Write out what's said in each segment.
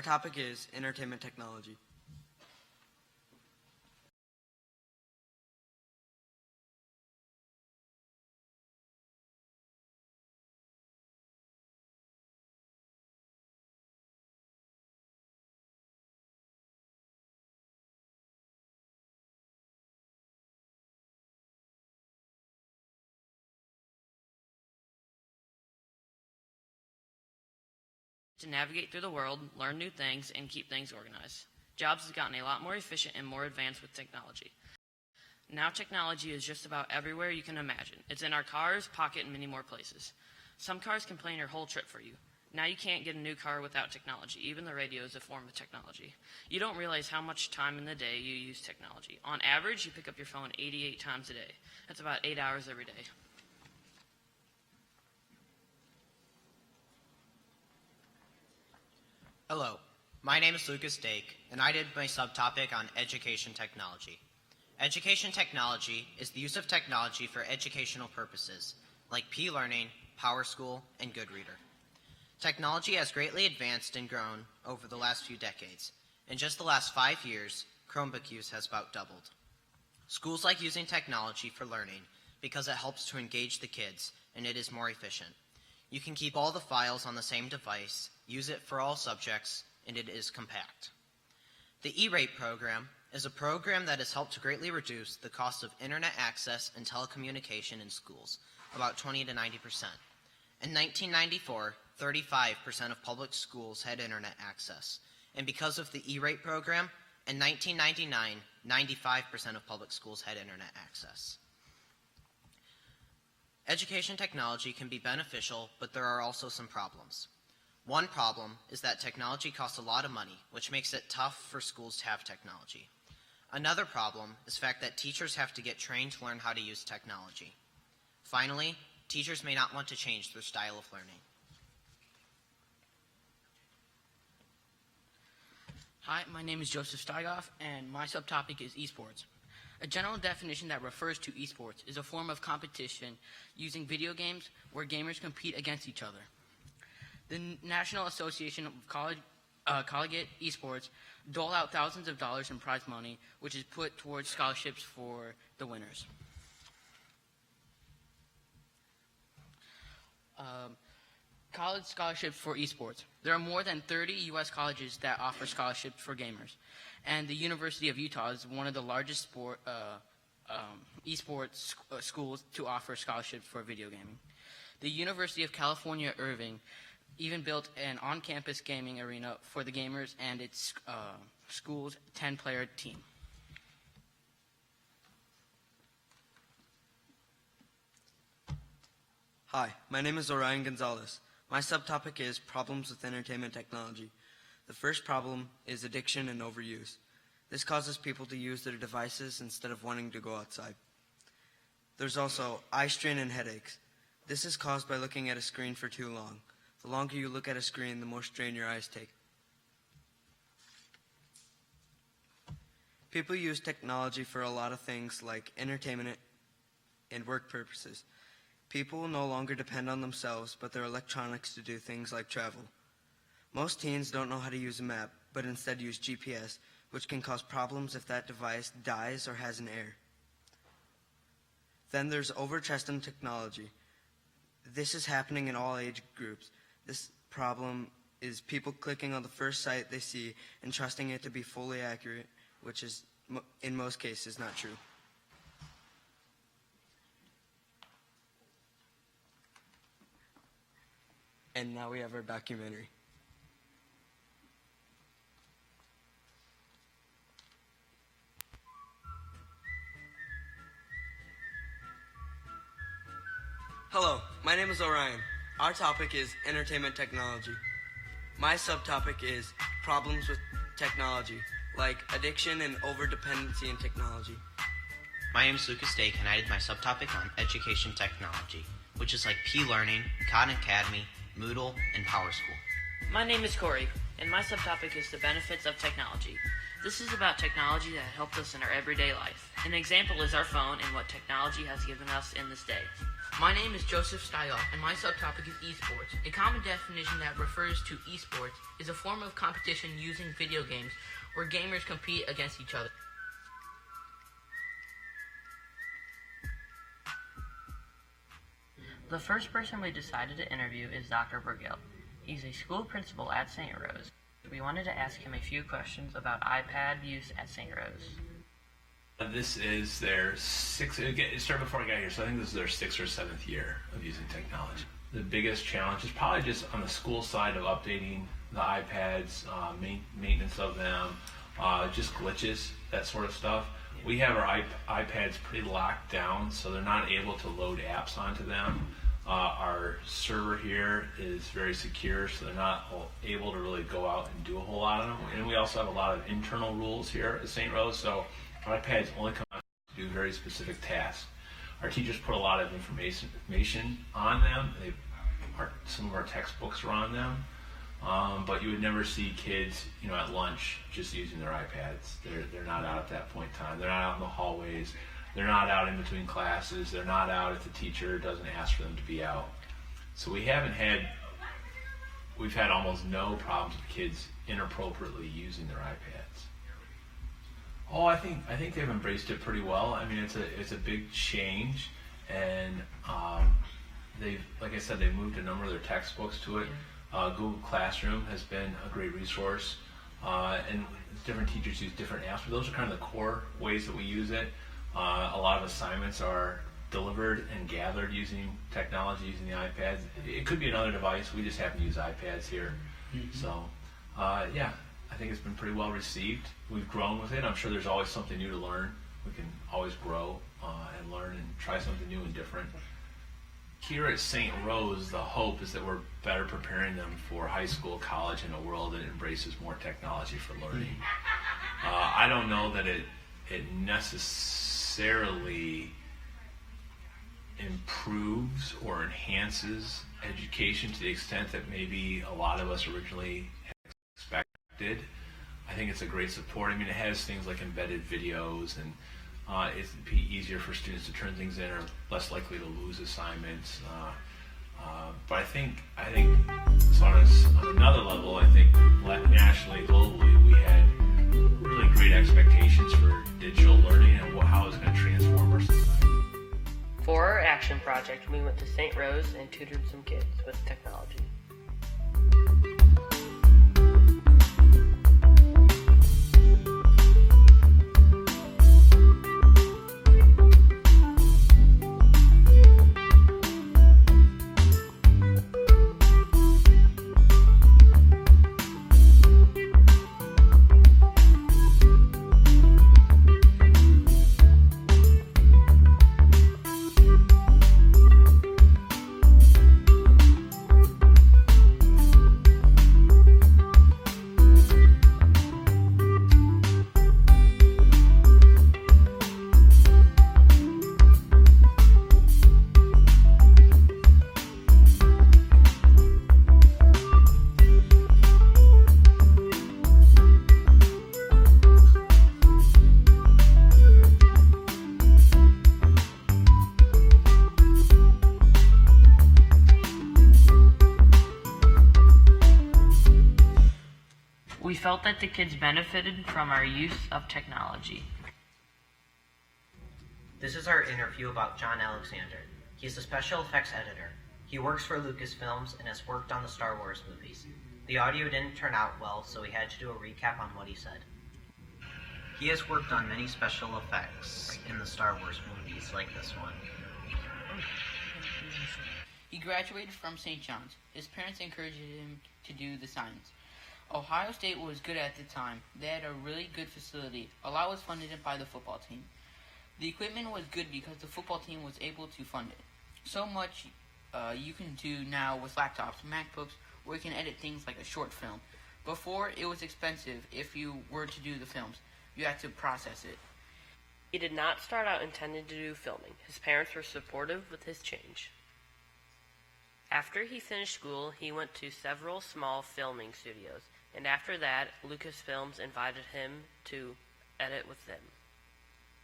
topic is entertainment technology. To navigate through the world, learn new things, and keep things organized. Jobs has gotten a lot more efficient and more advanced with technology. Now technology is just about everywhere you can imagine. It's in our cars, pocket, and many more places. Some cars can plan your whole trip for you. Now you can't get a new car without technology. Even the radio is a form of technology. You don't realize how much time in the day you use technology. On average, you pick up your phone 88 times a day. That's about 8 hours every day. Hello, my name is Lucas Dake, and I did my subtopic on education technology. Education technology is the use of technology for educational purposes, like P-Learning, PowerSchool, and Goodreader. Technology has greatly advanced and grown over the last few decades. In just the last 5 years, Chromebook use has about doubled. Schools like using technology for learning because it helps to engage the kids, and it is more efficient. You can keep all the files on the same device, use it for all subjects, and it is compact. The E-Rate program is a program that has helped to greatly reduce the cost of internet access and telecommunication in schools, about 20 to 90%. In 1994, 35% of public schools had internet access, and because of the E-Rate program, in 1999, 95% of public schools had internet access. Education technology can be beneficial, but there are also some problems. One problem is that technology costs a lot of money, which makes it tough for schools to have technology. Another problem is the fact that teachers have to get trained to learn how to use technology. Finally, teachers may not want to change their style of learning. Hi, my name is Joseph Steigoff, and my subtopic is esports. A general definition that refers to esports is a form of competition using video games where gamers compete against each other. The National Association of Collegiate Esports dole out thousands of dollars in prize money, which is put towards scholarships for the winners. College scholarships for esports. There are more than 30 U.S. colleges that offer scholarships for gamers, and the University of Utah is one of the largest esports schools to offer scholarships for video gaming. The University of California, Irvine even built an on-campus gaming arena for the gamers and its school's 10-player team. Hi, my name is Orion Gonzalez. My subtopic is problems with entertainment technology. The first problem is addiction and overuse. This causes people to use their devices instead of wanting to go outside. There's also eye strain and headaches. This is caused by looking at a screen for too long. The longer you look at a screen, the more strain your eyes take. People use technology for a lot of things like entertainment and work purposes. People no longer depend on themselves, but their electronics to do things like travel. Most teens don't know how to use a map, but instead use GPS, which can cause problems if that device dies or has an error. Then there's overtrust in technology. This is happening in all age groups. This problem is people clicking on the first site they see and trusting it to be fully accurate, which is in most cases not true. And now we have our documentary. Hello, my name is Orion. Our topic is entertainment technology. My subtopic is problems with technology, like addiction and overdependency in technology. My name is Lucas Dake, and I did my subtopic on education technology, which is like P-Learning, Khan Academy, Moodle, and PowerSchool. My name is Corey, and my subtopic is the benefits of technology. This is about technology that helps us in our everyday life. An example is our phone and what technology has given us in this day. My name is Joseph Styoff, and my subtopic is esports. A common definition that refers to esports is a form of competition using video games where gamers compete against each other. The first person we decided to interview is Dr. Burgill. He's a school principal at St. Rose. We wanted to ask him a few questions about iPad use at St. Rose. This is their it started before I got here, so I think this is their 6th or 7th year of using technology. The biggest challenge is probably just on the school side of updating the iPads, maintenance of them, just glitches, that sort of stuff. We have our iPads pretty locked down, so they're not able to load apps onto them. Our server here is very secure, so they're not able to really go out and do a whole lot of them. And we also have a lot of internal rules here at St. Rose, so our iPads only come out to do very specific tasks. Our teachers put a lot of information on them. Some of our textbooks are on them, but you would never see kids, at lunch just using their iPads. They're not out at that point in time. They're not out in the hallways. They're not out in between classes. They're not out if the teacher doesn't ask for them to be out. So we've had almost no problems with kids inappropriately using their iPads. Oh, I think they've embraced it pretty well. I mean, it's a big change, and like I said, they've moved a number of their textbooks to it. Google Classroom has been a great resource, and different teachers use different apps, but those are kind of the core ways that we use it. A lot of assignments are delivered and gathered using technology, using the iPads. It could be another device. We just happen to use iPads here. Mm-hmm. So, yeah, I think it's been pretty well received. We've grown with it. I'm sure there's always something new to learn. We can always grow and learn and try something new and different. Here at St. Rose, the hope is that we're better preparing them for high school, college, in a world that embraces more technology for learning. I don't know that it necessarily improves or enhances education to the extent that maybe a lot of us originally expected. I think it's a great support. I mean, it has things like embedded videos, and it'd be easier for students to turn things in, or less likely to lose assignments. But I think so on another level, I think nationally, globally, we had really great expectations for digital learning and how it's going to transform our society. For our action project, we went to St. Rose and tutored some kids with technology. We felt that the kids benefited from our use of technology. This is our interview about John Alexander. He's a special effects editor. He works for Lucasfilms and has worked on the Star Wars movies. The audio didn't turn out well, so we had to do a recap on what he said. He has worked on many special effects in the Star Wars movies, like this one. He graduated from St. John's. His parents encouraged him to do the science. Ohio State was good at the time. They had a really good facility. A lot was funded by the football team. The equipment was good because the football team was able to fund it. So much you can do now with laptops, MacBooks, where you can edit things like a short film. Before, it was expensive if you were to do the films. You had to process it. He did not start out intending to do filming. His parents were supportive with his change. After he finished school, he went to several small filming studios, and after that, Lucasfilms invited him to edit with them.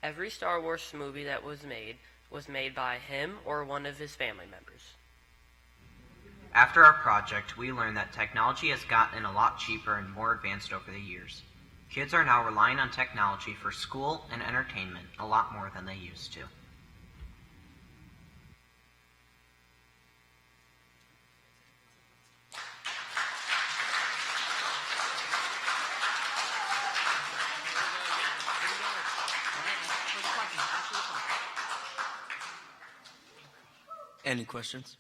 Every Star Wars movie that was made was made by him or one of his family members. After our project, we learned that technology has gotten a lot cheaper and more advanced over the years. Kids are now relying on technology for school and entertainment a lot more than they used to. Any questions?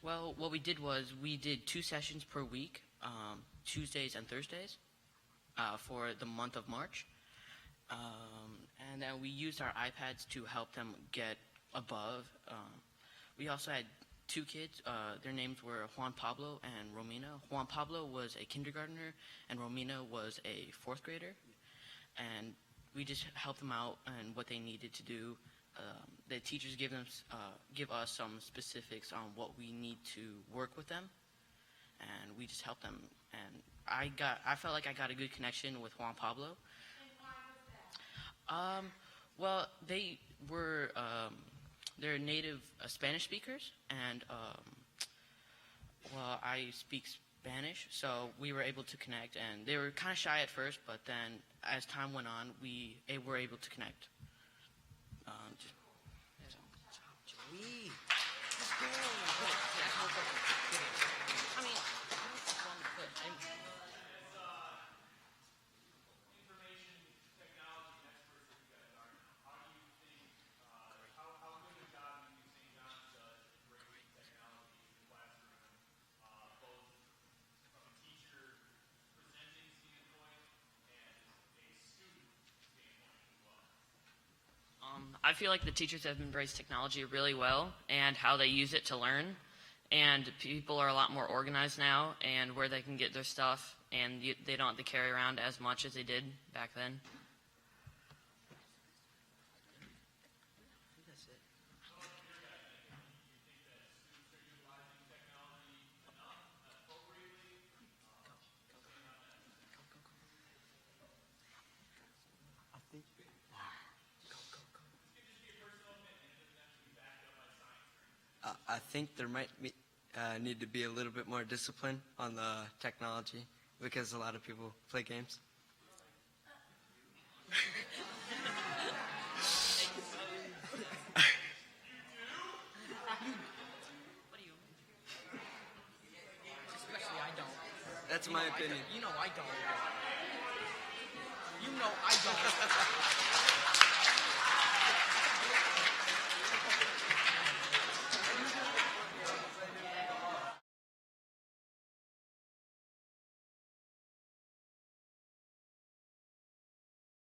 Well, what we did was we did 2 sessions per week, Tuesdays and Thursdays, for the month of March. And then we used our iPads to help them get above. We also had 2 kids. Their names were Juan Pablo and Romina. Juan Pablo was a kindergartner, and Romina was a 4th grader. And we just helped them out and what they needed to do. The teachers give us some specifics on what we need to work with them, and we just help them. And I felt like I got a good connection with Juan Pablo. And why was that? Well, they were they're native Spanish speakers, and well, I speak Spanish, so we were able to connect. And they were kind of shy at first, but then as time went on, we were able to connect. I feel like the teachers have embraced technology really well and how they use it to learn. And people are a lot more organized now and where they can get their stuff, and they don't have to carry around as much as they did back then. I think there might need to be a little bit more discipline on the technology because a lot of people play games. Especially I don't. That's my opinion. You know I don't. You know I don't.